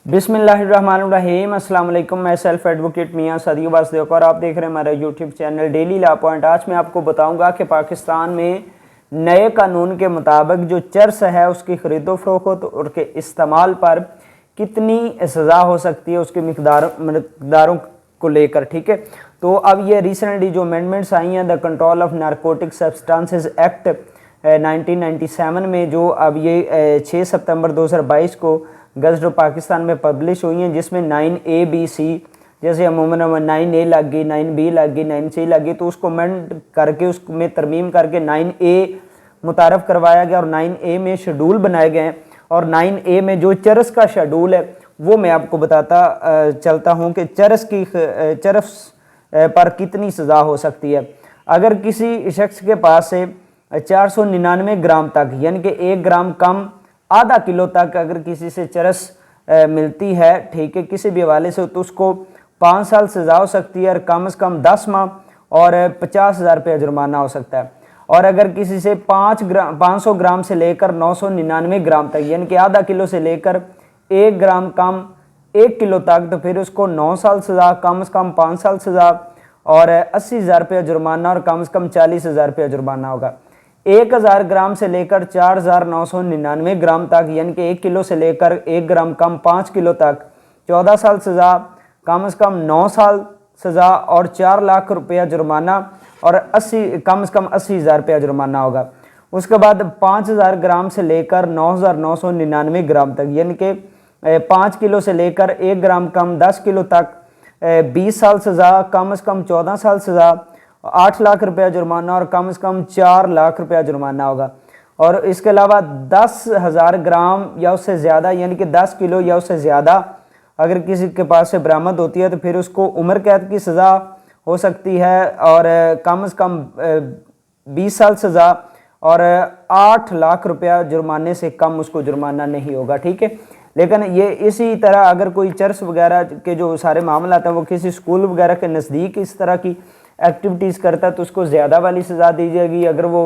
बिस्मिल्लाहिर्रहमानिर्रहीम। अस्सलाम वालेकुम। मैं सेल्फ एडवोकेट मियां सदियों वासदेव और आप देख रहे हैं हमारा YouTube channel daily law point. आज मैं आपको बताऊंगा कि पाकिस्तान में नए कानून के मुताबिक जो चर्स है उसकी खरीदो फरोख्त और के इस्तेमाल पर कितनी सज़ा हो सकती है, उसकी मकदारों को लेकर। ठीक है, तो अब ये रिसेंटली जो अमेंडमेंट्स आई हैं the control of narcotic substances act 1997 में, जो अब ये 6 सितंबर 2022 को गज़ट ऑफ पाकिस्तान में पब्लिश हुई हैं, जिसमें 9A-B-C जैसे अमूमन 9A लग गई, 9B लग गई, 9C लग गई, तो उसको अमेंड करके उसमें तरमीम करके 9A मुतारफ़ करवाया गया और 9A में शेड्यूल बनाए गए हैं। और 9A में जो चरस का शेड्यूल है वो मैं आपको बताता चलता हूँ कि चरस पर कितनी सज़ा हो सकती है। अगर किसी शख्स के पास से 499 ग्राम तक यानी कि 1 ग्राम कम आधा किलो तक अगर किसी से चरस मिलती है, ठीक है, किसी भी हवाले से, तो उसको 5 साल सज़ा हो सकती है और कम से कम 10 माह और 50,000 रुपया जुर्माना हो सकता है। और अगर किसी से 500 ग्राम से लेकर 999 ग्राम तक यानी कि आधा किलो से लेकर 1 ग्राम कम 1 किलो तक, तो फिर उसको 9 साल सज़ा, कम से कम 5 साल सज़ा और 80,000 रुपया जुर्माना और कम से कम 40,000 रुपया जुर्माना होगा। 1000 ग्राम से लेकर 4,999 ग्राम तक यानी कि 1 किलो से लेकर 1 ग्राम कम 5 किलो तक 14 साल सज़ा, कम से कम 9 साल सज़ा और 4 लाख रुपया जुर्माना और कम से कम 80,000 रुपया जुर्माना होगा। उसके बाद 5000 ग्राम से लेकर 9,999 ग्राम तक यानी कि 5 किलो से लेकर 1 ग्राम कम 10 किलो तक 20 साल सज़ा, कम से कम 14 साल सज़ा, 8 लाख रुपया जुर्माना और कम से कम 4 लाख रुपया जुर्माना होगा। और इसके अलावा 10,000 ग्राम या उससे ज़्यादा यानी कि 10 किलो या उससे ज़्यादा अगर किसी के पास से बरामद होती है तो फिर उसको उम्र कैद की सज़ा हो सकती है और कम से कम 20 साल सज़ा और 8 लाख रुपया जुर्माने से कम उसको जुर्माना नहीं होगा। ठीक है, लेकिन ये इसी तरह अगर कोई चर्स वगैरह के जो सारे मामला हैं वो किसी स्कूल वगैरह के नज़दीक इस तरह की एक्टिविटीज़ करता है तो उसको ज़्यादा वाली सज़ा दी जाएगी। अगर वो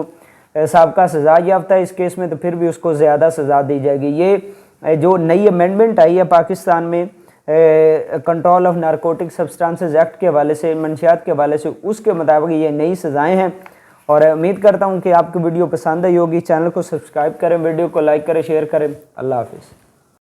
साबका सज़ा याफ्ता है इस केस में तो फिर भी उसको ज़्यादा सज़ा दी जाएगी। ये जो नई अमेंडमेंट आई है पाकिस्तान में control of narcotic substances act के हवाले से, मंशियात के हवाले से, उसके मुताबिक ये नई सज़ाएँ हैं। और उम्मीद करता हूँ कि आपको वीडियो पसंद आई होगी। चैनल को सब्सक्राइब करें, वीडियो को लाइक करें, शेयर करें। अल्लाह हाफिज़।